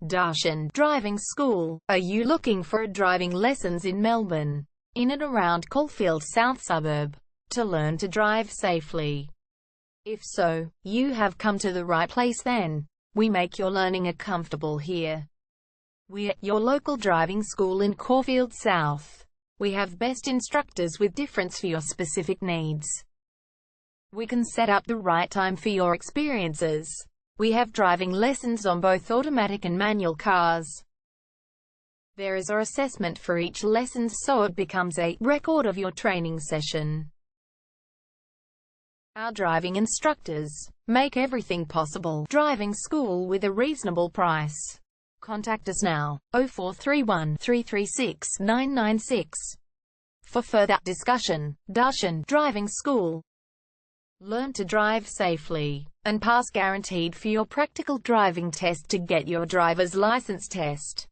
Darshan Driving School. Are you looking for driving lessons in Melbourne, in and around Caulfield South suburb, to learn to drive safely? If so, you have come to the right place then. We make your learning comfortable here. We're your local driving school in Caulfield South. We have best instructors with difference for your specific needs. We can set up the right time for your experiences. We have driving lessons on both automatic and manual cars. There is an assessment for each lesson, so it becomes a record of your training session. Our driving instructors make everything possible. Driving school with a reasonable price. Contact us now, 0431 336 996. For further discussion. Darshan Driving School. Learn to drive safely and pass guaranteed for your practical driving test to get your driver's license test.